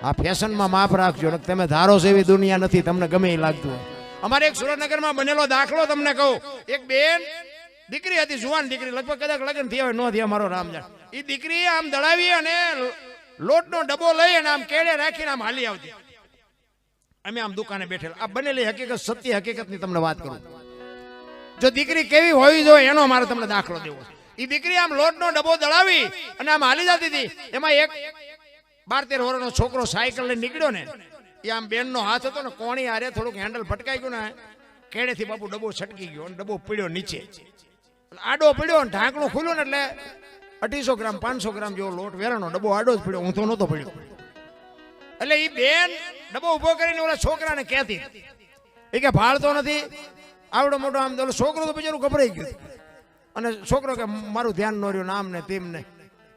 આ ફેશનમાં માફ રાખજો, તમે ધારો છો એવી દુનિયા નથી, તમને ગમે એ લાગતું હોય. અમારે એક સુરેન્દ્રનગરમાં બનેલો દાખલો તમને કહું. એક બેન દીકરી હતી, જુવાન દીકરી, લગભગ કદાચ લગ્ન થયા હોય, ન થયા મારો રામ જાણ. એ દીકરી આમ દળાવી અને લોટનો ડબ્બો લઈ અને આમ કેળે રાખીને આમ હાલી આવતી. અમે આમ દુકાને બેઠેલા. આ બનેલી હકીકત, સત્ય હકીકતની તમને વાત કરું. જો દીકરી કેવી હોવી જોઈએ એનો મારે તમને દાખલો દેવો. એ દીકરી આમ લોટનો ડબ્બો દળાવી અને આમ હાલી જતી હતી. એમાં એક 12-13 વર્ષનો છોકરો સાયકલ લઈને નીકળ્યો ને, એ આમ બેનનો હાથ હતો ને, કોણી આરે થોડુંક હેન્ડલ ભટકાઈ ગયું ને, કેળેથી બાપુ ડબ્બો છટકી ગયો અને ડબ્બો પીડ્યો નીચે. આડો પીડ્યો ને ઢાંકણું ખુલ્યું ને એટલે 250 ગ્રામ 500 ગ્રામ જેવો લોટ વેરાનો ડબ્બો આડો જ પીડ્યો, ઊંધો નહોતો પીડ્યો. એટલે એ બેન ડબ્બો ઉભો કરીને ઓલા છોકરાને કહેતી, એ કે ભાળતો નથી આવડો મોટો. આમ તો છોકરો તો બિચારું ગભરાઈ ગયું. અને છોકરો કે મારું ધ્યાન ન રહ્યું નામ ને તેમ ને.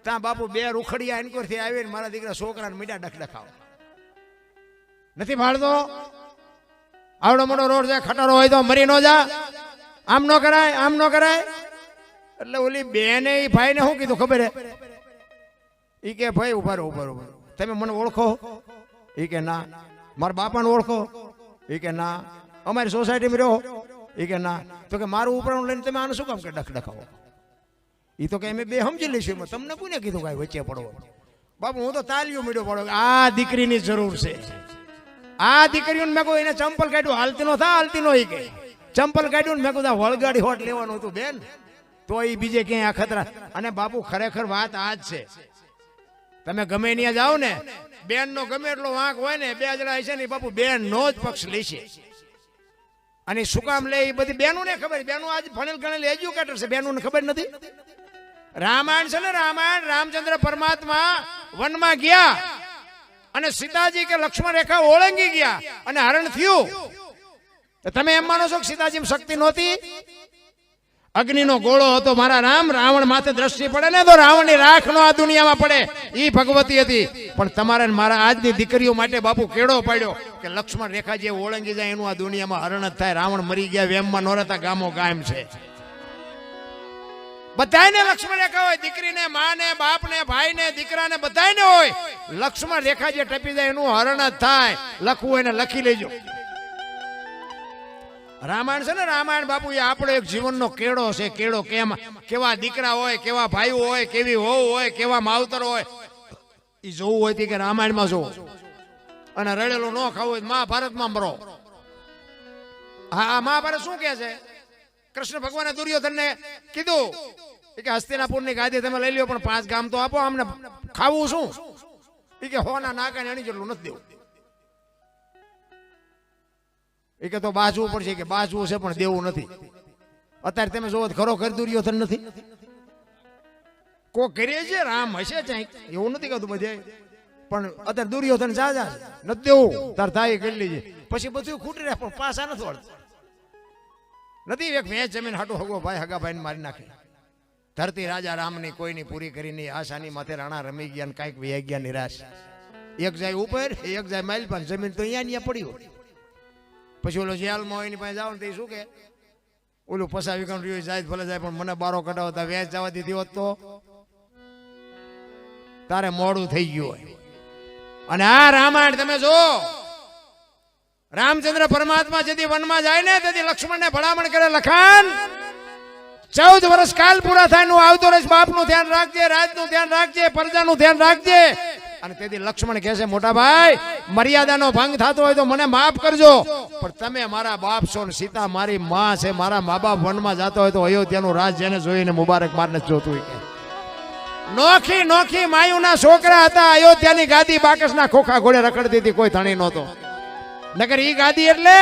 ત્યાં બાપુ 2 રૂખડિયા એનકોરથી આવીને મારા દીકરા છોકરાને મીઠા ડખડખાવ. નથી ભાળતો, આવડો મોટો રોડ છે, ખટારો હોય તો મરી ન જા, આમ ન કરાય, આમ ન કરાય. એટલે ઓલી બેને એ ભાઈને શું કીધું ખબર હે? એ કે ભાઈ ઉભા રહો, ઉભા રહો, તમે મને ઓળખો? એ કે ના. મારા બાપાને ઓળખો? એ કે ના. અમારી સોસાયટીમાં રહો? એ કે ના. તો કે મારું ઉપરાણું લઈને તમે આને શું કામ કે ડખડખાવો? એ તો કે અમે બે સમજી લઈશું, તમને કોને કીધું કાંઈ વચ્ચે પડો? બાપુ હું તો તાલીઓ મીડ્યો પડો. આ દીકરીની જરૂર છે. આ દીકરીઓને મેં કહું એને ચંપલ કાઢ્યું, હાલતી નો થા, હાલતી નો. એ કે ચંપલ કાઢ્યું ને મેં કહું વળગાડી હોટ લેવાનું હતું બેન, તો એ બીજે ક્યાંય આ ખતરા. અને બાપુ ખરેખર વાત આ જ છે. તમે ગમે ત્યાં જાઓ ને, બેન નો ગમે એટલો વાંક હોય ને, 2 જણા હશે ને બાપુ બેન નો જ પક્ષ લેશે. અને શું કામ લે એ બધી બેનો ને ખબર. બેનો આજ ભણેલ ગણેલ એજ્યુકેટર છે, બેનો ને ખબર નથી. રામાયણ છે ને, રામાયણ, રામચંદ્ર પરમાત્મા વનમાં ગયા અને સીતાજી કે લક્ષ્મણ રેખા ઓળંગી ગયા અને હરણ થયું. તમે એમ માનો છો કે સીતાજી શક્તિ નહોતી? અગ્નિનો ગોળો હતો મારા રામ, રાવણ માથે દ્રષ્ટિ પડે ને તો રાવણની રાખ નો આ દુનિયામાં પડે. ઈ ભગવતી હતી. પણ તમારા મારા આજની દીકરીઓ માટે બાપુ કેળો પાડ્યો કે લક્ષ્મણ રેખા જે ઓળંગી જાય એનું આ દુનિયામાં હરણ જ થાય. રાવણ મરી ગયા, વેમમાં નો રહેતા, ગામો કાયમ છે. બધાને લક્ષ્મણ રેખા હોય, દીકરીને, માને, બાપને, ભાઈને, દીકરાને બધાને હોય. લક્ષ્મણ રેખા જે ટપી જાય એનું હરણ જ થાય. લખવું હોય ને લખી લેજો. રામાયણ છે ને, રામાયણ બાપુ એ આપણો એક જીવનનો કેળો છે. કેળો કેવા દીકરા હોય, કેવા ભાઈઓ હોય, કેવી વહુ હોય, કેવા માવતર હોય, એ જોવું હોય કે રામાયણમાં જોવો. અને રડેલો ન ખાવું હોય મહાભારતમાં મરો. હા, મહાભારત શું કે છે? કૃષ્ણ ભગવાને દુર્યોધનને કીધું કે હસ્તિનાપુરની ગાદી તમે લઈ લ્યો, પણ 5 ગામ તો આપો, અમને ખાવું શું? એ કે હોના નાકા એની જેટલું નથી દેવું. એ કે તો બાજવું પડશે. કે બાજવું છે પણ દેવું નથી. અત્યારે તમે જોવો ખરો ખર દુર્યોધન નથી. કો કરીએ છે રામ હશે ચાઈ, એવું નથી કહેતું બધે, પણ અત્યારે દુર્યોધન જાજા નથી દેવું. તાર થાય કરી લેજે, પછી બધું ખૂટી રહે, પણ પાછા નથી વળતા. નથી એક વેચ જમીન હાટો હગો ભાઈ હગા ભાઈને મારી નાખે. ધરતી રાજા રામની કોઈની પૂરી કરી નહીં. આશાની માથે રાણા રમી ગયા ને કાંઈક વૈયા ગયા નિરાશ. એક જાય ઉપર, એક જાય માઇલ, પણ જમીન તો અહીંયા પડી હોય. પછી ઓલો જેલમાં હોય એની પાસે જાવ ને તો શું કે ઓલું પસાવી કામ રહ્યું જાય ભલે જાય, પણ મને બારો કઢાવતા વેચ જવા દીધી હોત તો તારે મોડું થઈ ગયું હોય. અને આ રામાયણ તમે જો, રામચંદ્ર પરમાત્મા જેથી વનમાં જાય ને તેથી લક્ષ્મણને ભલામણ કરે, લખાણ 14 વર્ષ કાલ પૂરા થાય નું આવતો રહીશ. બાપનું ધ્યાન રાખજે, રાજનું ધ્યાન રાખજે, પ્રજાનું ધ્યાન રાખજે. અને તેથી લક્ષ્મણ કહે છે, મોટા ભાઈ મર્યાદાનો ભંગ થતો હોય તો મને માફ કરજો, પણ તમે મારા બાપ છો ને સીતા મારી માં છે. મારા મા બાપ વનમાં જતો હોય તો અયોધ્યાનું રાજ જેને જોઈને મુબારક મારને જોતું હોય. નોખી નોખી માયુના છોકરા હતા. અયોધ્યાની ગાદી બાકસના ખોખા ઘોડે રખડતી હતી, કોઈ ધણી નહોતો. નગર ઈ ગાદી એટલે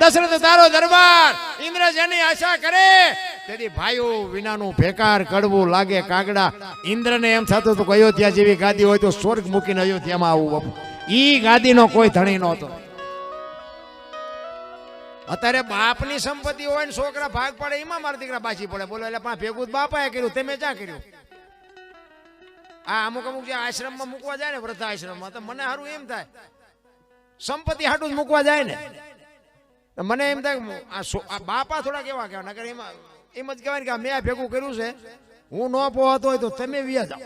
દશરથ તારો દરબાર. ઇન્દ્ર જેની આશા કરે તેથી ભાઈઓ વિનાનું ભેકાર કડવું લાગે કાગડા. ઇન્દ્રને એમ થતું હતું કે અયોધ્યા જેવી ગાદી હોય તો સ્વર્ગ મૂકીને અયોધ્યામાં આવવું. ઈ ગાદીનો કોઈ ધણી નહોતો. અત્યારે બાપની સંપત્તિ હોય ને છોકરા ભાગ પડે, એમાં મારા દીકરા બાજી પડે. બોલો એટલે પણ ભેગું બાપાએ કર્યું, તમે ક્યાં કર્યું? આ અમુક જે આશ્રમમાં મૂકવા જાય ને, વૃદ્ધાશ્રમમાં, તો મને સારું એમ થાય સંપત્તિ હાટું જ મૂકવા જાય ને, મને એમ થાય આ બાપા થોડા કેવા કહેવાય. નકર એમ જ કહેવાય કે મેં ભેગું કર્યું છે, હું ન પહોંચતો હોય તો તમે વ્યા જાઓ.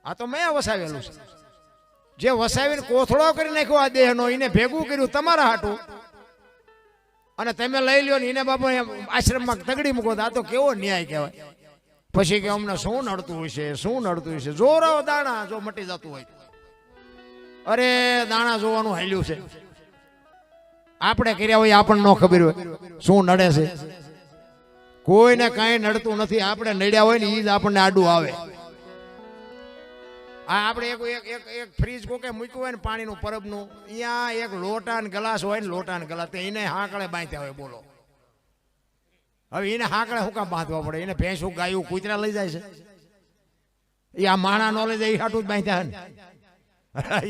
આ તો મેં વસાવેલું છે. જે વસાવીને કોથળો કરી નાખ્યો આ દેહનો, એને ભેગું કર્યું તમારા હાટું, અને તમે લઈ લ્યો ને એને બાપુ આશ્રમમાં તગડી મૂકો. આ તો કેવો ન્યાય કહેવાય. પછી કે અમને શું નડતું હશે, શું નડતું હશે. જોરાઓ દાણા જો મટી જતું હોય, અરે દાણા જોવાનું હાલ્યું છે. આપણે કર્યા હોય આપણને ન ખબર હોય શું નડે છે. કોઈને કાંઈ નડતું નથી. આપણે નડ્યા હોય ને એ જ આપણને આડું આવે. આ આપણે એક ફ્રીજ કોકે મૂક્યું હોય ને પાણીનું પરબનું, અહીંયા એક લોટા ને ગ્લાસ હોય ને, લોટા ને ગ્લાસ એને હાંકળે બાંધ્યા હોય. બોલો હવે એને હાંકળે શું કામ બાંધવા પડે? એને ભેંસું ગાયું કૂતરા લઈ જાય છે, એ આ માણા નો લઈ જાય, એ હાટું જ બાંધ્યા ને.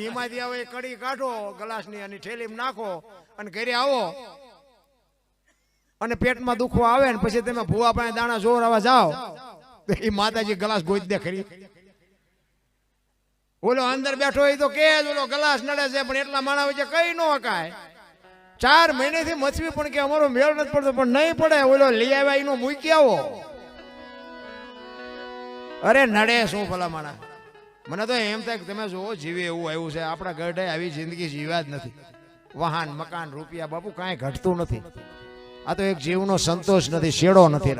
એમાંથી હવે કડી કાઢો ગ્લાસની અને થેલીમાં નાખો અને ઘરે આવો અને પેટમાં દુખવા આવે ને પછી તમે ભૂવા પાસે દાણા જોર આવવા જાઓ તો એ માતાજી ગ્લાસ ગોઈ દે ખરી. ઓલો અંદર બેઠો હોય તો કે ઓલો ગ્લાસ નડે છે, પણ એટલા માણા વચ્ચે કઈ ન હકાય. 4 મહિનેથી મચવી પણ કે અમારો મેળ નથી પડતો, પણ નહીં પડે. ઓલો લઈ આવ્યા એનો મૂકી આવો. અરે નડે શું ભલા માણા. મને તો એમ થાય કે તમે જુઓ જીવે એવું આવ્યું છે. આપણા ગઢે આવી જિંદગી જીવ્યા જ નથી. વાહન મકાન રૂપિયા બાપુ કાંઈ ઘટતું નથી. આ તો એક જીવનો સંતોષ નથી, શેડો નથી.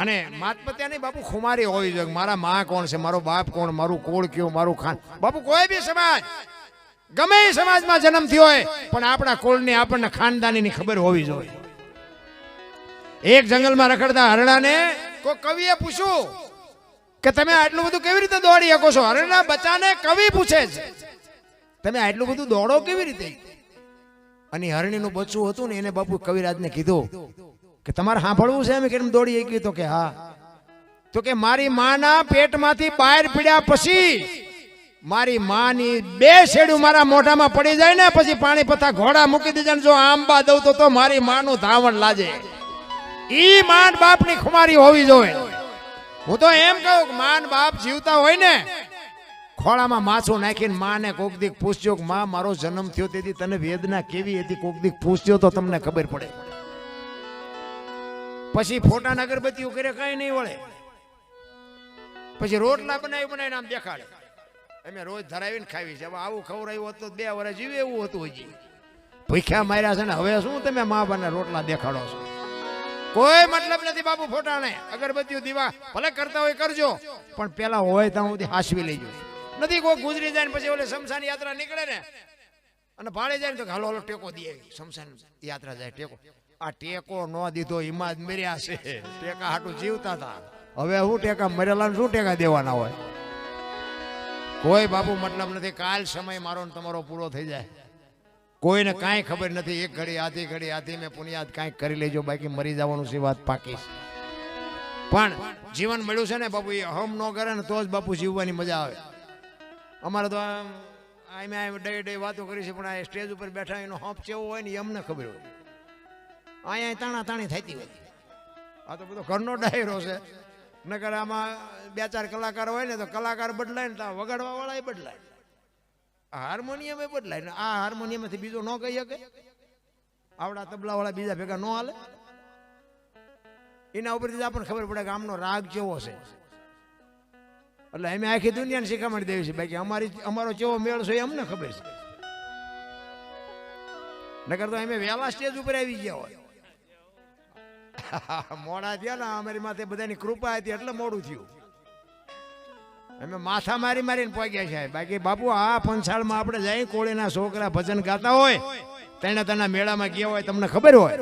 અને માતપત્યાની બાપુ ખુમારી હોવી જોઈએ. મારા માં કોણ છે, મારો બાપ કોણ, મારું કોળ કયું, મારું ખાન. બાપુ કોઈ બી સમાજ, ગમે એ સમાજમાં જન્મ થયો હોય, પણ આપણા કોળની આપણને ખાનદાનીની ખબર હોવી જોઈએ. એક જંગલમાં રખડતા હરણાને કોઈ કવિએ પૂછ્યું કે તમે આટલું બધું કેવી રીતે દોડી શકો છો? હરણના બચ્ચાને કવિ પૂછે છે તમે આટલું બધું દોડો કેવી રીતે? અને હરણીનું બચ્ચું હતું ને એને બાપુ કવિરાજને કીધું કે તમારે સાંભળવું છે અમે કેમ દોડી શકી? તો કે હા. તો કે મારી માના પેટમાંથી બહાર પીડ્યા પછી મારી માની 2 શેડું મારા મોઢામાં પડી જાય ને પછી પાણી પથા ઘોડા મૂકી દીધા ને જો આંબા દઉં તો મારી માનું ધાવણ લાજે. ઈ માન બાપની ખુમારી હોવી જોઈએ. હું તો એમ કહું કે માન બાપ જીવતા હોય ને ખોળામાં માછું નાખીને માને કોક દીક પૂછજો કે માં મારો જન્મ થયો તેથી તને વેદના કેવી હતી, કોક દીક પૂછજો તો તમને ખબર પડે. પછી ફોટા અગરબત્તીઓ કરે કઈ નહીં વળે. પછી રોટલા બનાવીને આમ દેખાડે અમે રોજ ધરાવીને ખાવી છે. હવે આવું ખવડાવ્યું હતું 2 વર્ષ જીવે એવું હતું. હજી ભૂખ્યા માર્યા છે ને હવે શું તમે મા બાને રોટલા દેખાડો છો? કોઈ મતલબ નથી બાપુ. ફોટાને અગરબત્તીઓ દીવા ભલે કરતા હોય કરજો, પણ પેલા હોય ત્યાં સુધી હાસવી લેજો. નથી કોઈ ગુજરી જાય ને પછી ઓલે શમશાન યાત્રા નીકળે ને અને ભાડે જાય ને તો હાલો હાલો ટેકો દે. શમશાન યાત્રા જાય ટેકો. આ ટેકો ન દીધો એમાં જ મર્યા છે. ટેકા હાટું જીવતા હતા. હવે શું ટેકા મરેલા શું ટેકા દેવાના હોય? કોઈ બાપુ મતલબ નથી. કાલ સમય મારો ને તમારો પૂરો થઈ જાય. કોઈને કાંઈ ખબર નથી. એક ઘડી આથી મેં પુણ્યાદ કાંઈક કરી લેજો, બાકી મરી જવાનું છે વાત પાકી. પણ જીવન મળ્યું છે ને બાપુ, એ અહમ ન કરે ને તો જ બાપુ જીવવાની મજા આવે. અમારે તો આમ ડે વાતો કરી છે, પણ આ સ્ટેજ ઉપર બેઠા એનો હંપ ચેવો હોય ને એ અમને ખબર હોય. અહીંયા તાણા તાણી થતી હોય. આ તો બધો ઘરનો ડાયરો છે. નકર આમાં 2-4 કલાકાર હોય ને તો કલાકાર બદલાય ને ત્યાં વગાડવા વાળા એ બદલાય, હાર્મોનિયમ એ બદલાય ને આ હાર્મોનિયમથી બીજો ન કહી શકે. આવડા તબલા વાળા બીજા ભેગા ન હાલે. એના ઉપરથી આપણને ખબર પડે કે આમનો રાગ કેવો છે. એટલે અમે આખી દુનિયાને શીખામણ દેવી છે. બાકી અમારો કેવો મેળ છે એ અમને ખબર છે. નકર તો અમે વહેલા સ્ટેજ ઉપર આવી ગયા હોય. મોડા થયા ને અમારી માથે બધાની કૃપા હતી એટલે મોડું થયું. અમે માથા મારીને પહોંચ્યા છે. બાકી બાપુ આ પંચાળમાં આપણે જઈ કોળીના છોકરા ભજન ગાતા હોય, તેના મેળામાં ગયા હોય, તમને ખબર હોય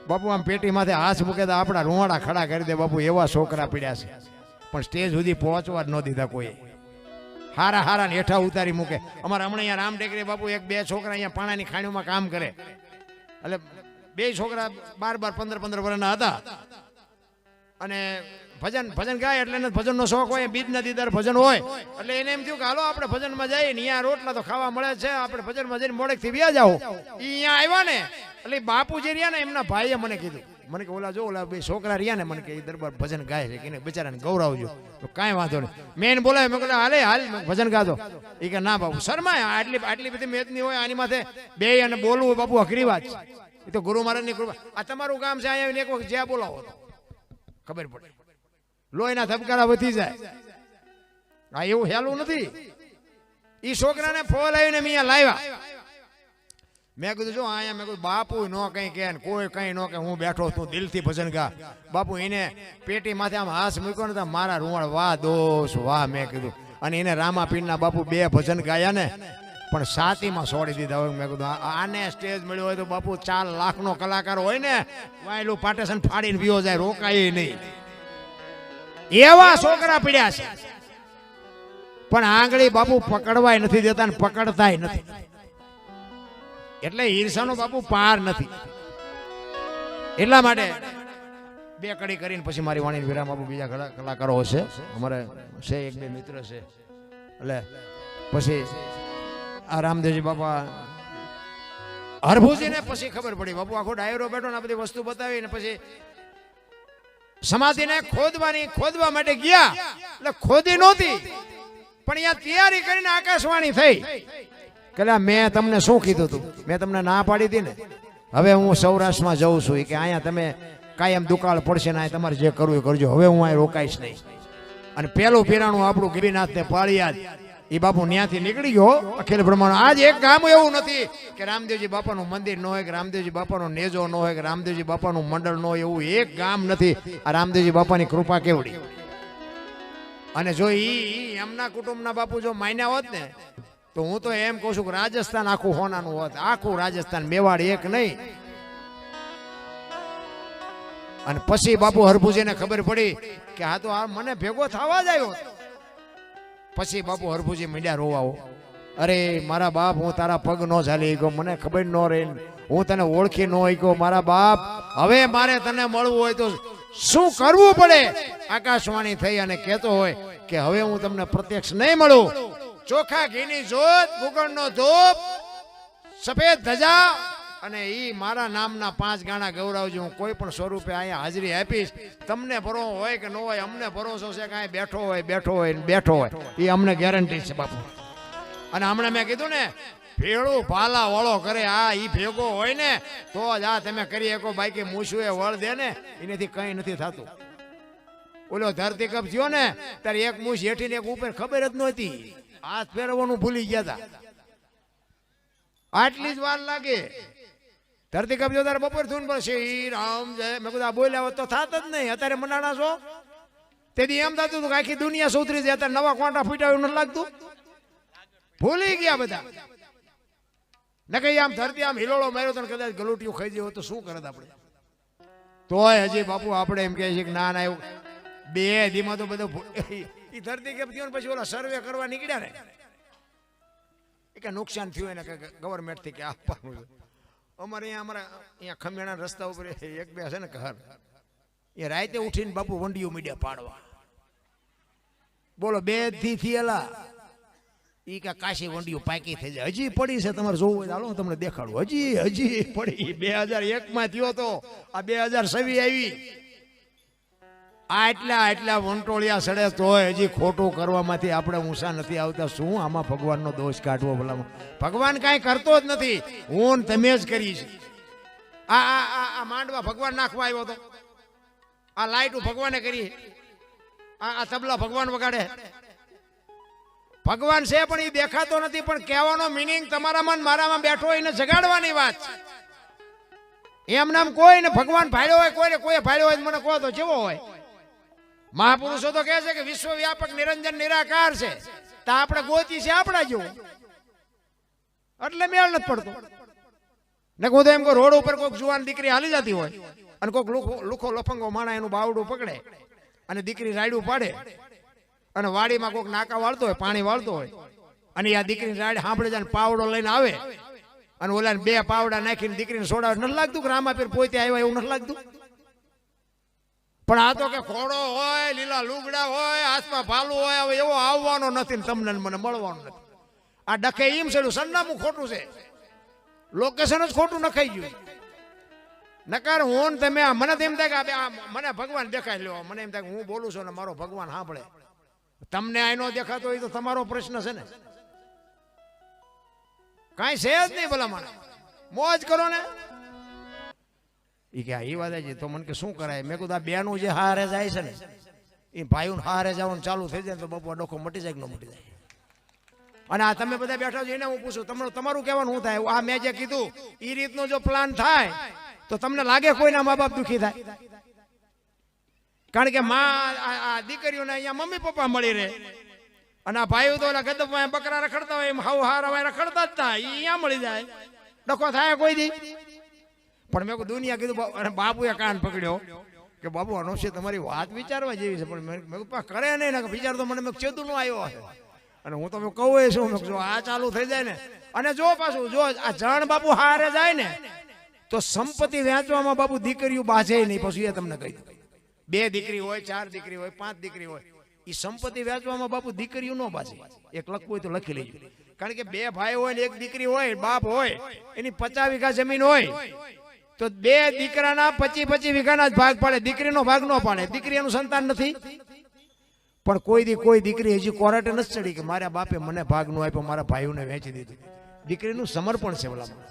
બાપુ આમ પેટી માથે હાથ મૂકે તો આપણા રૂવાડા ખડા કરી દે. બાપુ એવા છોકરા પીડ્યા છે, પણ સ્ટેજ સુધી પહોંચવા જ ન દીધા કોઈ. હારા ને હેઠા ઉતારી મૂકે. અમારે હમણાં અહીંયા રામ ટેકરી બાપુ 1-2 છોકરા અહીંયા પાણાની ખાણીઓમાં કામ કરે. એટલે 2 છોકરા 12-15 વર્ષના હતા અને ભજન ગાય એટલે ભજનનો શોખ હોય. બીજના દીદાર ભજન હોય એટલે એને એમ થયું કે હાલો આપણે ભજનમાં જઈએ ને, અહીંયા રોટલા તો ખાવા મળે છે, આપણે ભજનમાં જઈને મોડેકથી વ્યા જાઓ. અહીંયા આવ્યા ને એટલે બાપુ જે રહ્યા ને એમના ભાઈએ મને કીધું, મને કે ઓલા જો ઓલા 2 છોકરા રહ્યા ને, મને કે દરબાર ભજન ગાય છે કે બિચારાને ગૌરવજો. તો કાંઈ વાંધો નહીં. મેં એને બોલાવ્યો, મેં કહ્યું હાલ ભજન ગાતો. એ કે ના બાપુ શર્માય, આટલી બધી મેદની હોય આની માથે બે અને બોલવું બાપુ અઘરી વાત છે. એ તો ગુરુ મહારાજની કૃપા. આ તમારું કામ છે, અહીંયા એક વખત જ્યાં બોલાવો ખબર પડે, લોહીના ધબકારા વધી જાય. આ એવું હેલું નથી. ઈ છોકરાને ફોન આવીને મેં અહીંયા લાવ્યા. મેં કીધું જો અહીંયા મેં કીધું બાપુ નો કઈ કે કોઈ કઈ નો કે હું બેઠો છું દિલથી ભજન ગા. બાપુ એને પેટી માથે આમ હાથ મૂક્યો ને મારા રૂવાણ વાહ દોષ વાહ મેં કીધું. અને એને રામાપીરના બાપુ 2 ભજન ગાયા ને પણ સાતીમાં છોડી દીધા હોય. મેં કીધું આને સ્ટેજ મળ્યો હોય તો બાપુ 4 લાખનો કલાકાર હોય ને વાયલું પાટેશન ફાડીને વિયો જાય, રોકાય નહીં. એવા છોકરા પીડ્યા છે પણ આંગળી બાપુ પકડવાય નથી દેતા ને પકડતાય નથી. એટલે ઈર્ષાનો બાપુ પાર નથી. એટલા માટે 2 કડી કરીને પછી મારી વાણીને વિરામ આપું. બીજા ઘણા કલાકારો હશે અમારે છે, 1-2 મિત્ર છે. એટલે પછી આ રામદેવજી બાપા હરભુજીને પછી ખબર પડી બાપુ આખો ડાયરો બેઠો ને આ બધી વસ્તુ બતાવી ને પછી સમાધિને ખોદવા માટે ગયા. એટલે ખોદી નહોતી પણ અહીંયા તૈયારી કરીને આકાશવાણી થઈ કે મેં તમને શું કીધું હતું, મેં તમને ના પાડી હતી ને. હવે હું સૌરાષ્ટ્રમાં જઉં છું કે અહીંયા તમે કાયમ દુકાળ પડશે ને તમારે જે કરવું એ કરજો, હવે હું અહીં રોકાઈશ નહીં. અને પેલું પીરાણું આપણું ગિરિનાથ ને પાળિયાદ એ બાપુ ત્યાંથી નીકળી ગયો અખિલ બ્રહ્માંડ. આજ એક ગામ એવું નથી કે રામદેવજી બાપાનું મંદિર ન હોય, કે રામદેવજી બાપાનો નેજો ન હોય, કે રામદેવજી બાપાનું મંડળ ન હોય, એવું એક ગામ નથી. આ રામદેવજી બાપાની કૃપા કેવડી. અને જો ઈ એમના કુટુંબના બાપુ જો માન્યા હોત ને તો હું તો એમ કહું છું કે રાજસ્થાન આખું હોનાનું હોત. આખું રાજસ્થાન, મેવાડ એક નહીં. અને પછી બાપુ હરભુજીને ખબર પડી કે આ તો આ મને ભેગો થવા જ આવ્યો. પછી બાપુ હરભુજી મીડિયા રોવાઓ, અરે મારા બાપ હું તારા પગ નો ઝાલી ગયો, મને ખબર ન રહી, હું તને ઓળખી ન ગયો મારા બાપ. હવે મારે તને મળવું હોય તો શું કરવું પડે? આકાશવાણી થઈ અને કહેતો હોય કે હવે હું તમને પ્રત્યક્ષ નહીં મળું. ચોખા ઘીની જોત, ગુગળનો ધૂપ, સફેદ ધજા અને ઈ મારા નામના 5 ગાણા ગૌરવજી હું કોઈ પણ સ્વરૂપે અહીંયા હાજરી આપીશ. તમને ભરો હોય કે ન હોય, અમને ભરોસો છે કે અહીં બેઠો હોય એ અમને ગેરંટી છે બાપુ. અને હમણાં મેં કીધું ને ભેળું ભાલા વળો કરે, આ ઈ ભેગો હોય ને તો જ આ તમે કરી શકો. બાકી મૂછું એ વળ દે ને એનાથી કઈ નથી થતું. ઓલો ધરતી કપ થયો ને ત્યારે એક મૂછ હેઠી ને એક ઉપર ખબર જ નહોતી, હાથ ફેરવવાનું ભૂલી ગયા હતા. આટલી જ વાર લાગે. ધરતી કપ જો તારે બપોર થયું ને શ્રી રામ જય મેં કીધું બોલ્યા હોત તો થાત જ નહીં. અત્યારે મનાણા છો તેથી એમ થતું હતું કે આખી દુનિયા સુધરી જાય. અત્યારે નવા કોંટા ફૂટ્યા એવું નથી લાગતું. ભૂલી ગયા બધા. ન કઈ આમ ધરતી આમ હિલોળો માર્યો તો કદાચ ગલુટિયું ખાઈ ગયો તો શું કરત આપણે? તોય હજી બાપુ આપણે એમ કહે છે કે ના એવું 2 દીમાં તો બધું એ ધરતી કેમ થયો ને પછી ઓલા સર્વે કરવા નીકળ્યા ને કે નુકસાન થયું એને ગવર્મેન્ટ થી કે આપવાનું. અમારે અહીંયા ખમેણા રસ્તા ઉપર 1-2 છે ને ઘર, એ રાતે ઉઠીને બાપુ વંડીઓ મીડિયા પાડવા. બોલો 2 દી થયેલા ઈ કે કાશી વંડીઓ પાકી થઈ જાય. હજી પડી છે, તમારે જોવું હોય હાલો તમને દેખાડું. હજી પડી. 2001 માં થયો તો આ 2026 આવી. આટલા વંટોળિયા સડે તોય હજી ખોટું કરવામાંથી આપણે ઊંચા નથી આવતા. શું આમાં ભગવાનનો દોષ કાઢવો? ભલામાં ભગવાન કાંઈ કરતો જ નથી, હું તમે જ કરી છે. આ માંડવા ભગવાન નાખવા આવ્યો હતો, આ લાઈટું ભગવાને કરી, આ તબલા ભગવાન વગાડે. ભગવાન છે પણ એ દેખાતો નથી. પણ કહેવાનો મિનિંગ તમારામાં મારામાં બેઠો એને જગાડવાની વાત છે. એમ નામ કોઈને ભગવાન ભાડ્યો હોય, કોઈ ભાડ્યો હોય મને કહો તો જેવો હોય. મહાપુરુષો તો કહે છે કે વિશ્વવ્યાપક નિરંજન નિરાકાર છે, તો આપણે ગોતી છે આપણા જેવું, એટલે મેળ નથી પડતો. ને હું તો એમ કહું રોડ ઉપર કોઈક જુવાન દીકરી હાલી જતી હોય અને કોઈક લુખો લફંગો માણા એનું બાવડું પકડે અને દીકરી રાયડું પાડે અને વાડીમાં કોઈક નાકા વાળતો હોય, પાણી વાળતો હોય અને આ દીકરી રાયડ સાંભળે જાય પાવડો લઈને આવે અને ઓલાને 2 પાવડા નાખીને દીકરીને સોડાવે. નથી લાગતું કે રામાપીર પોતે આવ્યા એવું નથી લાગતું? પણ આ તો કે ઘોડો હોય, લીલા લુગડા હોય, હાથમાં ભાલું હોય, હવે એવો આવવાનો નથી ને તમને મને મળવાનો નથી. આ ડખે એમ છે સરનામું ખોટું છે, લોકેશન જ ખોટું નખાઈ ગયું. નકાર હું તમે મને તો એમ થાય કે મને ભગવાન દેખાય લ્યો, મને એમ થાય કે હું બોલું છું ને મારો ભગવાન સાંભળે. તમને આ નો દેખાતો હોય તો તમારો પ્રશ્ન છે ને, કાંઈ છે જ નહીં. ભલા મને મોજ કરો ને. એ કે એ વાત છે તો મને કે શું કરાય? મેં કીધું આ બેનું જે હારે જાય છે ને એ ભાઈઓને હારે જવાનું ચાલુ થઈ જાય તો બાપુ ડોખો મટી જાય કે ન મટી જાય? અને આ તમે બધા બેઠા છો એને હું પૂછું તમારું કહેવાનું શું થાય? આ મેં જે કીધું એ રીતનો જો પ્લાન થાય તો તમને લાગે કોઈના મા બાપ દુખી થાય? કારણ કે આ દીકરીઓને અહીંયા મમ્મી પપ્પા મળી રહે અને આ ભાઈઓ તો ઓલા ગદબ બકરા રખડતા હોય એમ હાવ હારા રખડતા જ ના અહીંયા મળી જાય. ડખો થાય કોઈ દી? પણ મેં દુનિયા કીધું અને બાપુએ કાન પકડ્યો કે બાબુ અનુષે તમારી વાત વિચારવા જેવી છે, પણ મેં કરે નહીં ને વિચાર તો મને ચેતું નો આવ્યો હશે. અને હું તો કહું એ શું જો આ ચાલુ થઈ જાય ને અને જો પાછું જો આ જણ બાપુ હારે જાય ને તો સંપત્તિ વેચવામાં બાપુ દીકરીઓ બાજે નહીં. પછી એ તમને કહી દઉં 2 દીકરી હોય 4 દીકરી હોય 5 દીકરી હોય એ સંપત્તિ વેચવામાં બાપુ દીકરીઓ ન બાજે. એક લખવું હોય તો લખી લેજો. કારણ કે 2 ભાઈ હોય ને 1 દીકરી હોય બાપ હોય એની 50 વીઘા જમીન હોય તો 2 દીકરાના 25 વીઘાના જ ભાગ પાડે, દીકરીનો ભાગ ન પાડે. દીકરીનું સંતાન નથી પણ કોઈ દીકરી હજી કોર્ટે નથી ચડી કે મારા બાપે મને ભાગ નો આપ્યો, મારા ભાઈઓને વેચી દીધું. દીકરીનું સમર્પણ છે ઓલામાં.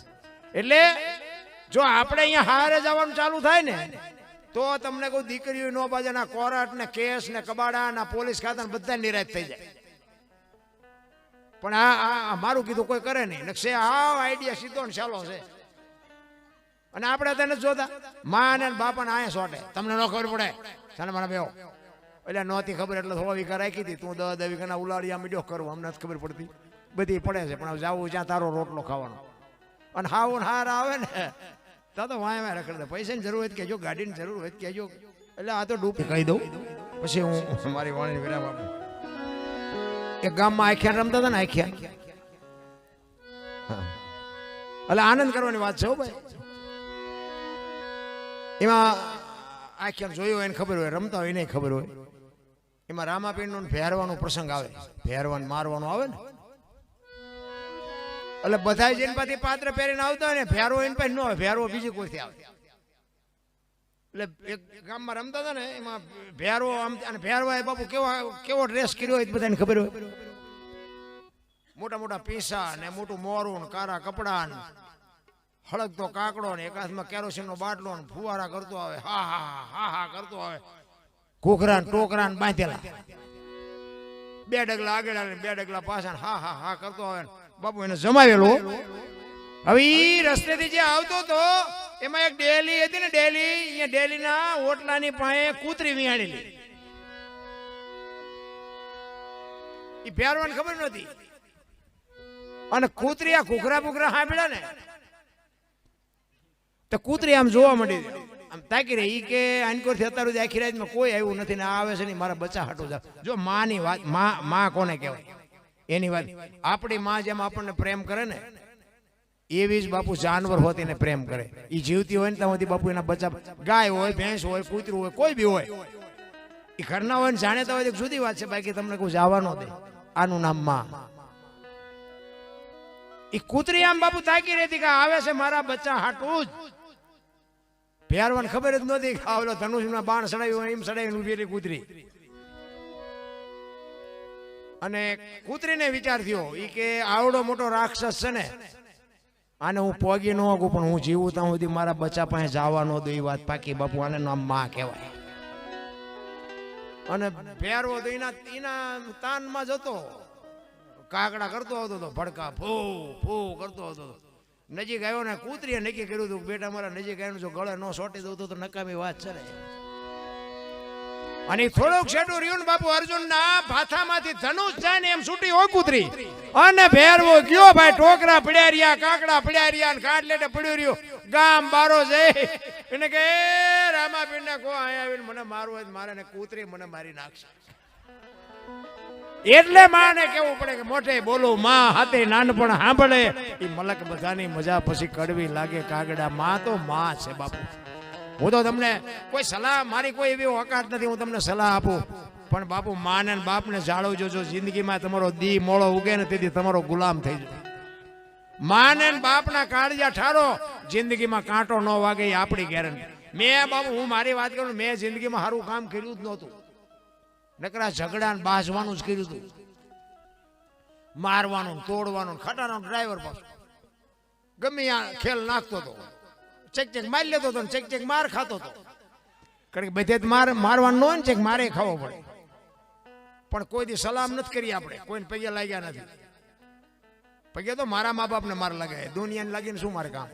એટલે જો આપણે અહીંયા હારે જવાનું ચાલુ થાય ને તો તમને કોઈ દીકરીઓ નો બાજે ના કોર્ટ ને કેસ ને કબાડા ના પોલીસ ખાતા બધા નિરાશ થઈ જાય. પણ આ મારું કીધું કોઈ કરે નહીં. નકશે આ આઈડિયા સીધો ને ચાલો છે. અને આપણે તેને જોતા માં ને બાપા ને આયા સોટે તમને ન ખબર પડે તને મને બેહો એટલે નહોતી ખબર એટલે 100 વીઘા રાખી હતી તું 10 વીઘાના ઉલાડિયા મીડ્યો કરવું અમને નથી ખબર પડતી. બધી પડે છે પણ જાવું જ્યાં તારો રોટલો ખાવાનો. અને હાવ હાર આવે ને તો વાય રખડ દે. પૈસાની જરૂર હોય કેજો, ગાડીની જરૂર હોય કેજો. એટલે આ તો ડૂબ કહી દઉં પછી હું મારી વાણી વિરામ આપું. એક ગામમાં આખ્યા રમતા હતા ને આખ્યા એટલે આનંદ કરવાની વાત છે ભાઈ. એમાં આખ્યા જોયું એને ખબર હોય, રમતા હોય એને ખબર હોય. એમાં રામાપીરનો ભેરવાનો પ્રસંગ આવે, ભેરવાનું મારવાનું આવે ને એટલે બધા જેન પાછી પાત્ર પહેરીને આવતા હોય ને ભેરવો એને પાસે ન આવે, ભેરવો બીજી કોઈથી આવે. એટલે એક ગામમાં રમતા હતા ને એમાં ભેરવો અને ભેરવા બાપુ કેવો ડ્રેસ કર્યો હોય બધાને ખબર હોય. મોટા મોટા પીસા ને મોટું મોરું ને કારા કપડા ને હળગતો કાકડો ને એક હાથમાં કેરોસીન નો બાટલો ને ફુવારા કરતો આવે, હા હા હા હા કરતો આવે. ઘોઘરા ને ટોકરા ને બાંધેલા 2 ડગલા આગળ આવે 2 ડગલા પાછા હા હા હા કરતો આવે. બાપુ એને જમાવેલો. હવે ઈ રસ્તેથી જે આવતો તો એમાં એક ડેલી હતી ને અહીંયા ડેલીના ઓટલાની પાસે કૂતરી વિહાણેલી. ઈ ભેરવાને ખબર નહોતી અને કૂતરી આ ઘૂઘરા બુઘરા સાંભળ્યા ને તો કૂતરી આમ જોવા માંડી, આમ તાકી રહી કે આનકોરથી અત્યાર સુધી આખી રાતમાં કોઈ આવ્યું નથી ને આવે છે ને મારા બચ્ચા હાટું જાવ. જો માની વાત માં કોને કહેવાય એની વાત. આપણી માં જેમ આપણને પ્રેમ કરે ને એવી જ બાપુ જાનવર હોતી ને પ્રેમ કરે. એ જીવતી હોય ને ત્યાં બાપુ એના બચ્ચા ગાય હોય ભેંસ હોય કૂતરું હોય કોઈ બી હોય એ ઘરના હોય ને જાણેતા હોય તો જુદી વાત છે. બાકી તમને કોઈ જવા ન દે. આનું નામ માં. એ કૂતરી આમ બાપુ તાકી રહેતી કે આવે છે મારા બચ્ચા હાટું જ. ભેરવાને ખબર જ નહોતી કે આવલો ધનુષમાં બાણ સડાવ્યું એમ સડાવીને ઉભી રહી કૂતરી. અને કૂતરીને વિચાર થયો ઈ કે આવડો મોટો રાક્ષસ છે ને આને હું પોગી ન આગું પણ હું જીવું ત્યાં સુધી મારા બચ્ચા પાસે જવા ન દો. એ વાત પાકી બાપુ. આને નામ માં કહેવાય. અને ભેરવો તો એના તાનમાં જતો કાકડા કરતો આવતો હતો, ભડકા ફૂ ફૂ કરતો આવતો હતો. નજીક આવ્યો ને કૂતરીએ નક્કી કર્યું હતું બેટા મારા નજીક આવ્યો જો ગળે ન સોટી દઉં તો નકામી વાત છે ને. અને થોડુંક છેટું રહ્યું ને બાપુ અર્જુન ના ભાથામાંથી ધનુષ જાય ને એમ છૂટી હોય કૂતરી. અને ભેરવો ગયો ભાઈ. ટોકરા પડ્યા રહ્યા, કાકડા પડ્યા રહ્યા ને કાટલેટે પડ્યું રહ્યું. ગામ બારો જઈ એને કે રામાપીર ને કો અહીંયા આવીને મને મારવું હોય મારે ને કૂતરી મને મારી નાખશે. એટલે માને કેવું પડે કે મોઢે બોલું માં હાથે નાનપણ સાંભળે. એ મલક બધાની મજા પછી કડવી લાગે કાગડા. માં તો માં છે બાપુ. હું તો તમને કોઈ સલાહ મારી કોઈ એવી ઓકાત નથી હું તમને સલાહ આપું પણ બાપુ માને ને બાપને જાળવજો. જો જિંદગીમાં તમારો દી મોળો ઉગે ને તેથી તમારો ગુલામ થઈ જાય. માને ને બાપના કાળજા ઠારો જિંદગીમાં કાંટો ન વાગે એ આપણી ગેરંટી. મેં બાપુ હું મારી વાત કરું મેં જિંદગીમાં સારું કામ કર્યું જ નહોતું. નકરા ઝઘડા ને બાજવાનું જ કર્યું હતું. મારવાનું તોડવાનું ખટાનો ડ્રાઈવર પાછો ગમે ખેલ નાખતો હતો. ચેક ચેક મારી લેતો હતો ચેક ચેક માર ખાતો હતો. કારણ કે બધે મારવાનું હોય ને ચેક મારે ખાવો પડે. પણ કોઈ દી સલામ નથી કરી આપણે, કોઈને પૈયા લાગ્યા નથી. પગે તો મારા મા બાપને મારે લગાય, દુનિયાને લાગીને શું મારે કામ?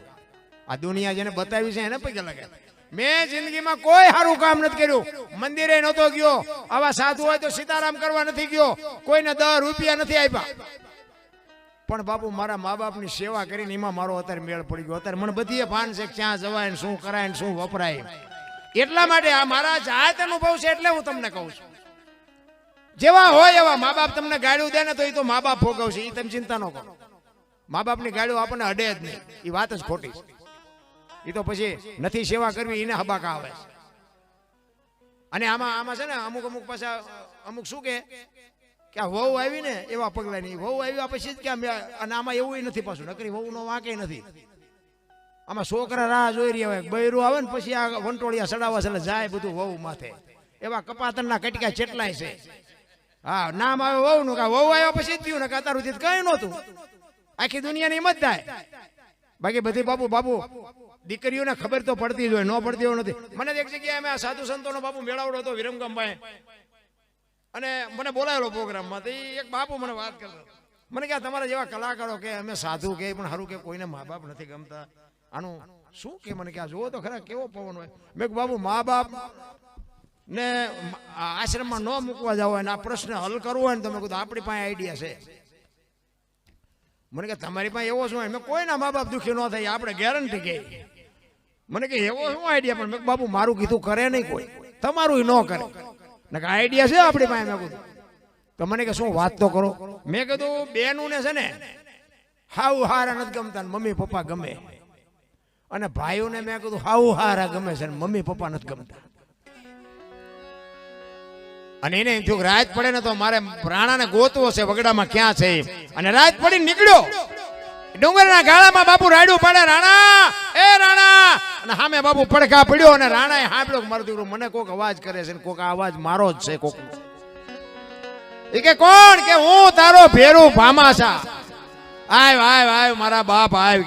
આ દુનિયા જેને બતાવી છે એને પગે લગાય. મેં જિંદગીમાં કોઈ સારું કામ નથી કર્યું. મંદિરે નહોતો ગયો, આવા સાધુ હોય તો સીતારામ કરવા નથી ગયો, કોઈને 10 રૂપિયા નથી આપ્યા. પણ બાપુ મારા મા બાપની સેવા કરીને એમાં મારો અત્યારે મેળ પડી ગયો. અત્યારે મને બધી ભાન છે ક્યાં જવાય ને શું કરાય ને શું વપરાય. એટલા માટે આ મારા જાત અનુભવ છે એટલે હું તમને કહું છું. જેવા હોય એવા મા બાપ તમને ગાળ્યું દે ને તો એ તો મા બાપ ભોગવશે, એ તમે ચિંતા ન કરો. મા બાપની ગાળ્યું આપણને અડે જ નહીં, એ વાત જ ખોટી છે. એ તો પછી નથી સેવા કરવી એને હબાકા આવે. અને આમાં છે ને અમુક પાછા અમુક શું કે આ વહુ આવી ને એવા પગલા નહીં, વહુ આવ્યા પછી જ કે અને આમાં એવું નથી પાછું, નકરી વહુ નો વાંકે નથી. આમાં છોકરા રાહ જોઈ રહ્યા હોય, બૈરું આવે ને પછી આ વંટોળિયા સડાવવા એટલે જાય બધું વહુ માથે. એવા કપાતરના કટકા ચેટલાય છે. હા, નામ આવે વહુ નું, વહુ આવ્યા પછી જ થયું ને અત્યાર સુધી કઈ નહોતું. આખી દુનિયાની હિંમત થાય. બાકી બધી બાપુ દીકરીઓને ખબર તો પડતી જ હોય, ન પડતી એવું નથી. મને એક જગ્યાએ અમે આ સાધુ સંતોનો બાપુ મેળાવડો હતો વિરમગામભાઈ, અને મને બોલાવેલો પ્રોગ્રામમાં. તો એક બાપુ મને વાત કરતો, મને કે તમારા જેવા કલાકારો કે અમે સાધુ કે પણ સારું કે કોઈને મા બાપ નથી ગમતા, આનું શું કે? મને કે આ જોવો તો ખરા કેવો પવન હોય. મેં બાપુ મા બાપ ને આશ્રમમાં ન મૂકવા જાવ હોય ને આ પ્રશ્ન હલ કરવો હોય ને તમે કીધું આપણી પાસે આઈડિયા છે. મને કે તમારી પાસે એવો શું હોય? મેં કોઈના મા બાપ દુઃખી ન થાય આપણે ગેરંટી કે. મને કે એવો શું આઈડિયા? પણ મેં બાપુ મારું કીધું કરે નહીં કોઈ, તમારું ન કરે. આઈડિયા છે આપણી પાસે. મેં કીધું તો મને કે શું વાત તો કરો. મેં કીધું બેનું ને છે ને હાવ હારા નથી ગમતા, મમ્મી પપ્પા ગમે. અને ભાઈઓને મેં કીધું હાવ હારા ગમે છે, મમ્મી પપ્પા નથી ગમતા. અને એને જો રાત પડે ને તો મારે રાણાને ગોતવો છે વગડામાં ક્યાં છે. અને રાત પડી નીકળ્યો ડુંગરના ગાળામાં, બાપુ રાડ્યું પડે, રાણા એ રાણા. અને સામે બાપુ પડખા પડ્યો અને રાણાએ સાંભળ્યો મારું દીકરો મને કોક અવાજ કરે છે, કોક અવાજ મારો જ છે કોક. એ કે કોણ? કે હું તારો ભેરું ભામાસા. આવ મારા બાપ આવ.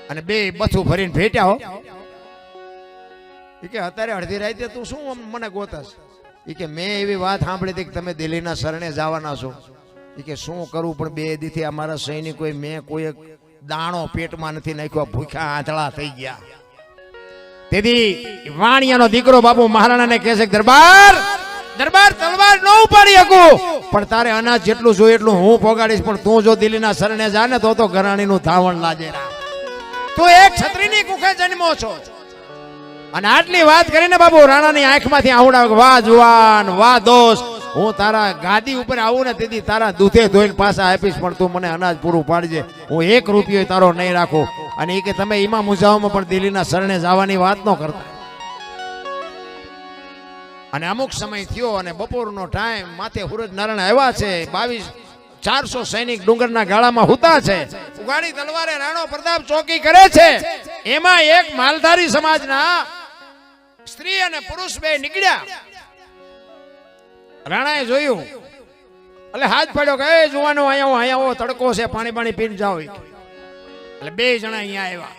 અને બે બથું ભરીને ભેટ્યા હો. એ કે અત્યારે અડધી રાતે તું શું મને ગોતસ? એ કે મેં એવી વાત સાંભળી હતી કે તમે દિલ્હીના શરણે જવાના છો. એ કે શું કરું પણ બે દીથી અમારા સૈનિકોએ મેં કોઈ દાણો પેટમાં નથી નાખ્યો, ભૂખ્યા આંધળા થઈ ગયા. તેથી વાણિયાનો દીકરો બાપુ મહારાણાને કહે છે દરબાર તલવાર ન ઉપાડી શકું, પણ તારે અનાજ જેટલું જોઈએ એટલું હું પોગાડીશ. પણ તું જો દિલ્હીના શરણે જા ને તો ઘરાણીનું ધાવણ લાજે. તું એક છત્રીની કુખે જન્મો છો. અને આટલી વાત કરીને બાપુ રાણાની આંખમાંથી આહુડા, વાહ જુવાન વાહ દોસ્ત, હું તારા ગાદી ઉપર આવું ને તેથી તારા દૂધે ધોઈને પાછા આપીશ, પણ તું મને અનાજ પૂરું પાડજે. હું 1 રૂપિયો તારો નહીં રાખું. અને એ કે તમે ઈમા મુજાઓમાં પણ દિલ્હીના શરણે જવાની વાત ન કરતા. અને અમુક સમય થયો અને બપોરનો ટાઈમ, માથે સૂરજ નારાયણ આવ્યા છે. 400 સૈનિક ડુંગરના ગાળામાં હુતા છે. ઉગાડી તલવારે રાણો પ્રતાપ ચોકી કરે છે. એમાં એક માલધારી સમાજના સ્ત્રી અને પુરુષ બે નીકળ્યા. રાણાએ જોયું એટલે હાથ પાડ્યો કે એ જુવાનો અહીંયા આવો, તડકો છે, પાણી પીને જાઓ. એટલે 2 જણા અહીંયા આવ્યા.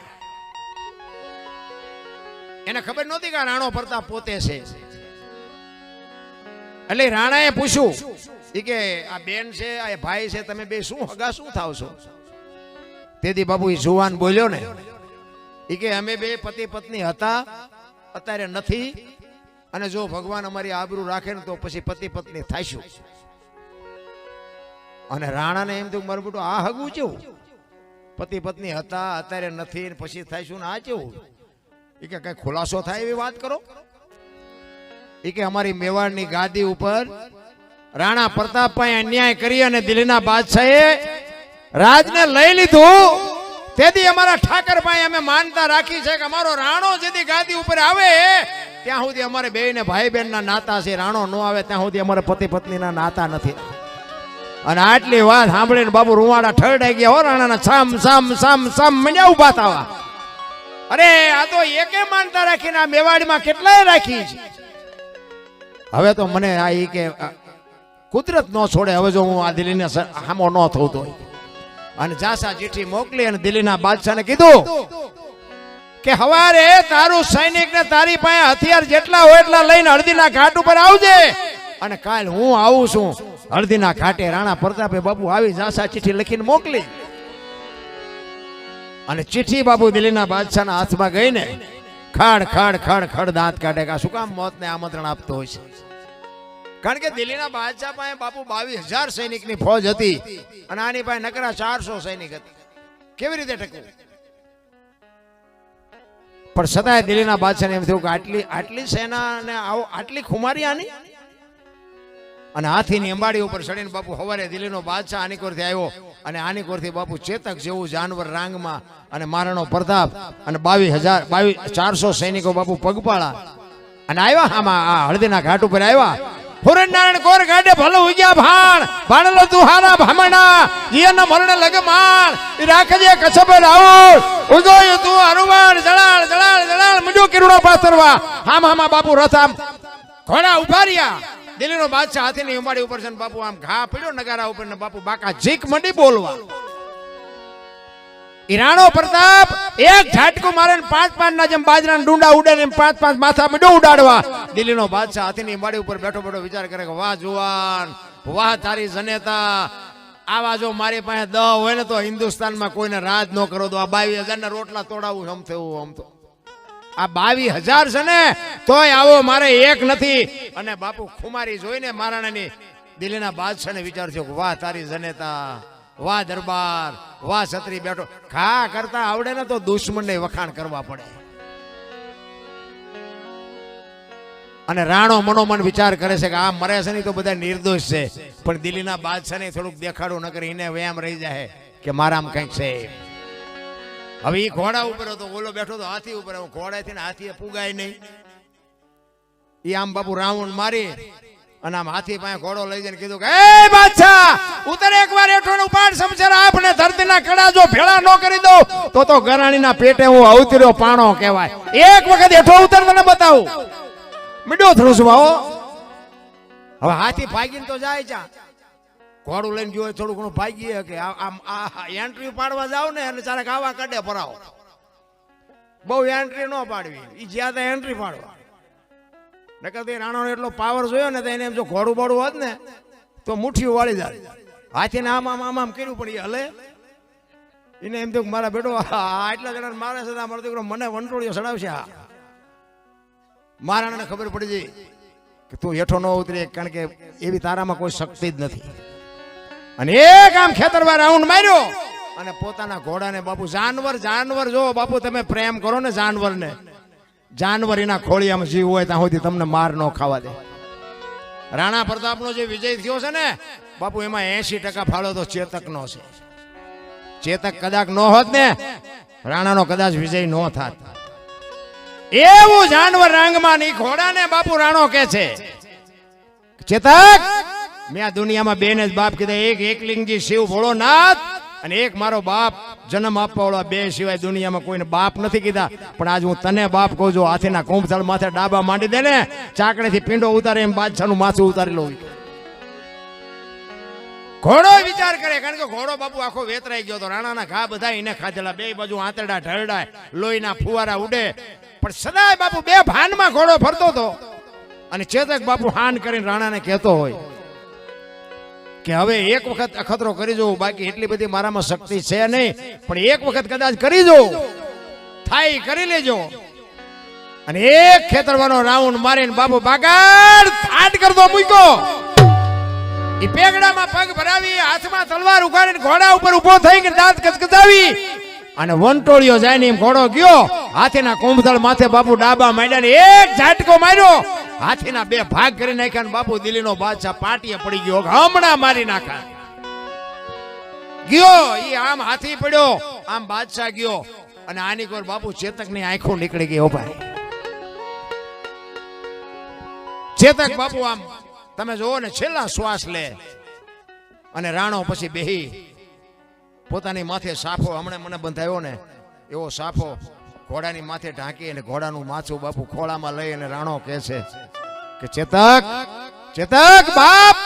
એને ખબર નહોતી કે રાણો પ્રતાપ પોતે છે. એટલે રાણાએ પૂછ્યું કે આ બેન છે, આ ભાઈ છે, તમે બે શું હગા શું થાવ છો? તેથી બાપુ એ જુવાન બોલ્યો ને, એ કે અમે બે પતિ પત્ની હતા, અત્યારે નથી. અને જો ભગવાન અમારી આબરૂ રાખે ને તો પછી પતિ પત્ની થાઈશું. અને રાણાને એમ થયું મારું બેટું આ હગું કેવું? પતિ પત્ની હતા, અત્યારે નથી, પછી થાઈશું ને આ કેવું? એ કે કઈ ખુલાસો થાય એવી વાત કરો. એ કે અમારી મેવાડની ગાદી ઉપર રાણા પ્રતાપભાઈ અન્યાય કરી અને દિલ્હીના બાદશાહે રાજને લઈ લીધું. તેથી અમારા ઠાકરભાઈ અમે માનતા રાખી છે કે અમારો રાણો જેથી ગાદી ઉપર આવે ત્યાં સુધી અમારે બેયને ભાઈ બહેનના નાતા છે. રાણો ન આવે ત્યાં સુધી અમારે પતિ પત્નીના નાતા નથી. અને આટલી વાત સાંભળીને બાબુ રૂવાડા ઠરડાઈ ગયા હો. રાણાના સામ સામ સામ સામ મંડ્યા ઉભા થવા. અરે આ તો એકે માનતા રાખીને આ મેવાડીમાં કેટલાય રાખી છે. હવે તો મને આ ઈ કે કુદરત ન છોડે. હવે જો હું આ દિલ્હીને હામો ન થઉં તો. અને જાસા ચીઠી મોકલી અને દિલ્હીના બાદશાહને કીધું કે હવારે તારું સૈનિક ને તારી પાસે હથિયાર જેટલા હોય એટલા લઈને હળદીના ઘાટ ઉપર આવજે. અને કાલ હું આવું છું હળદીના ઘાટે. રાણા પ્રતાપે બાપુ આવી જાસા ચિઠ્ઠી લખીને મોકલી અને ચિઠ્ઠી બાપુ દિલ્હીના બાદશાહના હાથમાં ગઈ ને ખાડ ખાડ ખાડ ખાડ દાંત કાઢે કે શું કામ મોતને આમંત્રણ આપતો હોય છે. કારણ કે દિલ્હીના બાદશાહ પાસે બાપુ 22,000 સૈનિકની ફોજ હતી અને આની પાસે નકરા 400 સૈનિક હતી. કેવી રીતે ટકવું? પણ છતાંય દિલ્હીના બાદશાહને એમ થયું કે આટલી સેનાને આટલી ખુમારી આની. અને હાથીની અંબાડી ઉપર ચડીને બાપુ સવારે દિલ્હીનો બાદશાહ આની કોરથી આવ્યો અને આની કોરથી બાપુ ચેતક જેવું જાનવર રાંગમાં અને મહારાણો પ્રતાપ અને 400 સૈનિકો બાપુ પગપાળા અને આવ્યા આમાં આ હળદીના ઘાટ ઉપર આવ્યા. હુરનારાયણ કોર ગાડે ભલો ઉગ્યા ભાણ ભાણલો તુહારા ભામણા જીયના મરણે લગે માણ રાખજે કછપ રાઉળ ઉગોય તું હરુવાણ જળાળ જળાળ જળાળ મુજો કિરુણો પાતરવા હામ હામા બાપુ રથ આમ ઘોડા ઉભા રહ્યા. દિલ્હીનો બાદશાહ હાથીની ઉંબાડી ઉપર છે ને બાપુ આમ ઘા પડ્યો નગારા ઉપર ને બાપુ બાકા ઝીક મંડી બોલવા. રાણો પ્રતાપ એક ઝાટકો મારે 5-5 ના જેમ બાજરાના ડુંડા ઉડે ને 5-5 માથા મીડો ઉડાડવા. દિલ્હીનો બાદશાહ હાથીની માડી ઉપર બેઠો બેઠો વિચાર કરે કે વાહ જુવાન, વાહ તારી જનેતા, આવા જો મારી પાસે 10 હોય ને તો હિન્દુસ્તાનમાં કોઈને રાજ ન કરો તો આ 22,000 ના રોટલા તોડાવું આમ થયું. આમ તો આ 22,000 છે ને તોય આવો મારે એક નથી. અને બાપુ ખુમારી જોઈને મહારાણાની દિલ્હીના બાદશાહને વિચાર થયો કે વાહ તારી જનેતા, વાહ દરબાર, વાહ છત્રી બેઠો. ખા કરતા આવડે ને તો દુશ્મનને વખાણ કરવા પડે. અને રાણો મનોમન વિચાર કરે છે કે આ મરે છે ને તો બધા નિર્દોષ છે, પણ દિલ્હીના બાદશાહને થોડુંક દેખાડું ન કરી એને વ્યાયામ રહી જાય કે મારામાં કંઈક છે. હવે એ ઘોડા ઉપર હતો, ઓલો બેઠો તો હાથી ઉપર. ઘોડાથી ને હાથીએ પુગાય નહીં. એ આમ બાપુ રાઉન્ડ મારી અને આમ હાથી પાસે ઘોડો લઈ જઈને કીધું કે એ બાદશાહ ઉતર એકવાર હેઠો નું પાડ સમસર આપને ધરતીના કડા જો ભેળા ન કરી દો તો ગરાણીના પેટે હું અવતર્યો પાણો કહેવાય. એક વખત હેઠો ઉતર તને બતાવું. મીડો ધ્રુસવાઓ. હવે હાથી ભાગીને તો જાય ચા, ઘોડું લઈને ગયો થોડું ઘણું ભાગીએ કે આમ આ એન્ટ્રી પાડવા જાવ ને એટલે ચાલે આવા કાઢે ભરાવો. બહુ એન્ટ્રી ન પાડવી, એ જ્યાં ત્યાં એન્ટ્રી પાડવા. નકર રાણાનો એટલો પાવર જોયો ને તો એને એમ જો ઘોડું બોડું હોત ને તો મુઠ્ઠીઓ વાળી જાય. હાથીને આમ આમ આમ આમ કર્યું પણ એ હલે. એને એમ થયું મારા બેટો આટલા જણા મારે છે મારો દીકરો મને વંટોળીઓ ચડાવશે. મહારાણાને ખબર પડી જાય કે તું હેઠો ન ઉતરે, કારણ કે એવી તારામાં કોઈ શક્તિ જ નથી. અને એક આમ ખેતરમાં રાઉન્ડ માર્યો અને પોતાના ઘોડાને બાપુ જાનવર જો બાપુ તમે પ્રેમ કરો ને જાનવરને, જાનવર એના ખોળિયામાં જીવ હોય ત્યાં સુધી તમને માર ન ખાવા દે. રાણા પ્રતાપનો જે વિજય થયો છે ને બાપુ એમાં 80% ફાળો તો ચેતકનો છે. ચેતક કદાચ ન હોત ને રાણાનો કદાચ વિજય ન થાત. એવું જાનવર રાંગમાં ની ઘોડાને બાપુ રાણો કે છે ચેતક મેં આ દુનિયામાં બેને જ બાપ કીધા, એક એકલિંગજી શિવ ભોળોનાથ અને એક મારો બાપ જન્મ આપવા વાળા, બે સિવાય દુનિયામાં કોઈને બાપ નથી કીધા. પણ આજ હું તને બાપ કહું છું. હાથીના કુંભથળ માથે ડાબા માંડી દે ને ચાકડેથી પીંડો ઉતારે એમ બાદશાહનું માથું ઉતારી લઉં. ઘોડો વિચાર કરે, કારણ કે ઘોડો બાપુ આખો વેતરાઈ ગયો હતો. રાણાના ઘા બધા એને ખાધેલા, બે બાજુ આંતરડા ઢળડાય, લોહીના ફુવારા ઉડે. પણ સદાય બાપુ બે ભાનમાં ઘોડો ફરતો હતો. અને ચેતક બાપુ હાન કરીને રાણાને કહેતો હોય કે હવે એક વખત અખતરો કરી જોઉં, બાકી એટલી બધી મારામાં શક્તિ છે નહીં, પણ એક વખત કદાચ કરી જોઉં, થાય કરી લેજો. અને એક ખેતરવાનો રાઉન્ડ મારીને બાપુ બાગાડ થાટ કરતો મૂક્યો. એ પેગડામાં પગ ભરાવી, હાથમાં તલવાર ઉગાડીને ઘોડા ઉપર ઉભો થઈને દાંત કચકચાવી અને વંટોળિયો જાય ને એમ ઘોડો ગયો. હાથીના કુંભથળ માથે બાપુ ડાબા માંડ્યા ને એક ઝાટકો માર્યો. હાથીના બે ભાગ કરી નાખ્યા ને બાપુ દિલ્હીનો બાદશાહ પાટીએ પડી ગયો. હમણાં મારી નાખા ગયો. ઈ આમ હાથી પડ્યો, આમ બાદશાહ ગયો. અને આની કોર બાપુ ચેતકની આંખો નીકળી ગઈ. ભાઈ ચેતક બાપુ આમ તમે જોવો ને છેલ્લા શ્વાસ લે. અને રાણો પછી બેહી પોતાની માથે સાફો હમણાં મને બંધાયો ને એવો સાફો ઘોડાની માથે ઢાંકી અને ઘોડાનું માથું બાપુ ખોળામાં લઈ અને રાણો કહે છે કે ચેતક બાપ,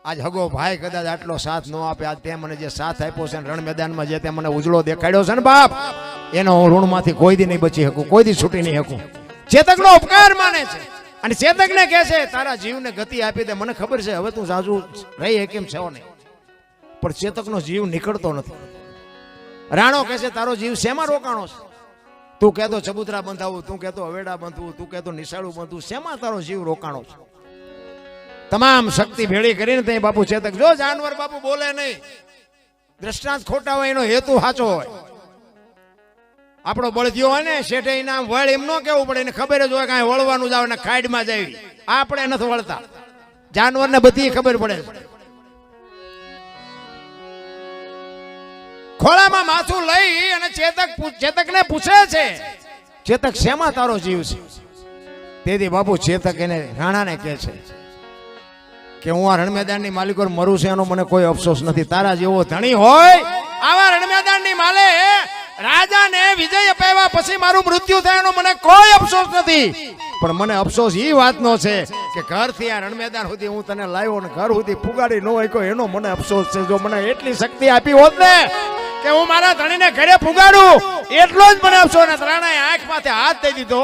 આજ હગો ભાઈ કદાચ આટલો સાથ ન આપે, આજ તે મને જે સાથ આપ્યો છે રણ મેદાનમાં જે તે મને ઉજળો દેખાડ્યો છે ને બાપ, એનો હું ઋણમાંથી કોઈ દી નહીં બચી શકું, કોઈ દી છૂટી નહીં શકું. ચેતકનો ઉપકાર માને છે અને ચેતકને કહે છે તારા જીવને ગતિ આપી દે, મને ખબર છે હવે તું જાજુ રહી કેમ છે નહીં, પણ ચેતકનો જીવ નીકળતો નથી. રાણો કહે છે તારો જીવ શેમાં રોકાણો છે? તું કહેતો ચબૂતરા બંધાવું, તું કહેતો હવેડા બાંધવું, તું કહેતો નિશાળું બાંધવું, શેમાં તારો જીવ રોકાણો છે? તમામ શક્તિ ભેળી કરીને તે બાપુ ચેતક, જો જાનવર બાપુ બોલે નહીં, દ્રષ્ટાંત ખોટા હોય, એનો હેતુ સાચો હોય. આપણો બળદિયો હોય ને શેઠે એના વળ એમ ન કેવું પડે, એને ખબર જ હોય કાંઈ વળવાનું જાવ ને ખાડમાં જાય, આપણે નથી વળતા, જાનવરને બધી ખબર પડે. ખોળામાં માથું લઈ અને ચેતકને પૂછે છે, ચેતક શેમાં તારો જીવ છે? તેથી બાપુ ચેતક એને રાણાને કહે છે કે હું આ રણમેદાનની માલિક મરું છે એનો મને કોઈ અફસોસ નથી. તારા જેવો ધણી હોય આવા રણમેદાનની માલે રાજાને વિજય અપાવ્યા પછી મારું મૃત્યુ થાય એનો મને કોઈ અફસોસ નથી. પણ મને અફસોસ એ વાતનો છે કે ઘરથી આ રણમેદાન સુધી હું તને લાવ્યો ને ઘર સુધી પુગાડી ન હોય એનો મને અફસોસ છે. જો મને એટલી શક્તિ આપી હોત ને કે હું મારા ધણીને ઘરે પુગાડું, એટલો જ મને અફસોસ. ને રાણાએ આંખ માથે હાથ દઈ દીધો,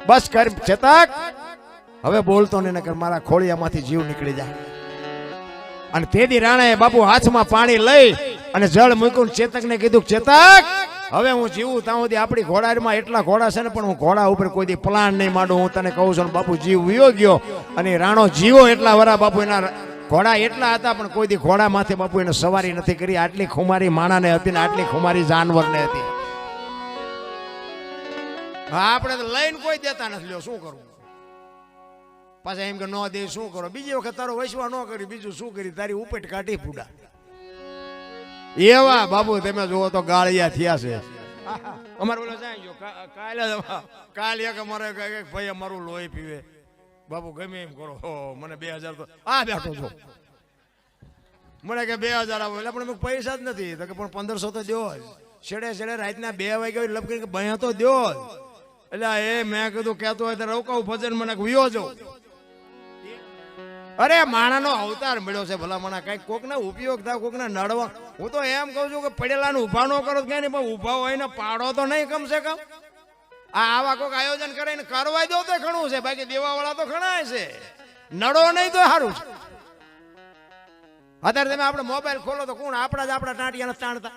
બસ કર ચેતક, હવે બોલતો ને નકર મારા ખોળિયામાંથી જીવ નીકળી જાય. અને તેથી રાણાએ બાપુ હાથમાં પાણી લઈ અને જળ મૂક્યું, ચેતકને કીધું ચેતક હવે હું જીવું ત્યાં સુધી આપણી ઘોડામાં એટલા ઘોડા છે ને પણ હું ઘોડા ઉપર કોઈ દી પ્લાન નહીં માંડું, હું તને કહું છું. બાપુ જીવ વિયો ગયો અને રાણો જીવો એટલા વરા બાપુ એના ઘોડા એટલા હતા પણ કોઈ દી ઘોડા માથે બાપુ એને સવારી નથી કરી. આટલી ખુમારી માણાને હતી ને આટલી ખુમારી જાનવરને હતી. હા આપણે તો લઈને કોઈ દેતા નથી, લ્યો શું કરવું? પાછા એમ કે ન દે શું કરો? બીજી વખત તારો વૈશ્વા ન કરી, બીજું શું કરી? તારી ઉપેટ કાઢી ફૂડા. એવા બાબુ તમે જુઓ તો ગાળિયા થયા છે. અમારે ઓલો જાય ગયો કાલે એક અમારે ભાઈ અમારું લોહી પીવે, બાબુ ગમે એમ કરો, મને 2000 તો આ બેઠો છો, મને કે 2000 આવો, એટલે પણ પૈસા જ નથી તો કે પણ 1500 તો દો. છેડે રાતના 2 વાગ્યા લપકી કે ભયા તો દો. એટલે એ મેં કીધું કેતો હોય તો રોકાવું ભજન, મને વિયો જાઉં. અરે માણાનો અવતાર મળ્યો છે ભલા મણા, કઈક કોક ને ઉપયોગ થાય, કોક ને નડવા. હું તો એમ કઉ છું કે પડેલાને ઉભા નો કરો કઈ નહીં, પણ ઉભા હોય ને પાડો તો નહીં કમસે કમ. આવા કોક આયોજન કરે ને કરવા દો તો ઘણું છે, બાકી દેવા વાળા તો ઘણા છે, નડો નહીં તો સારું છે. અત્યારે તમે આપણે મોબાઈલ ખોલો તો કોણ આપણા જ આપણા ટાંટિયા નથી તાણતા.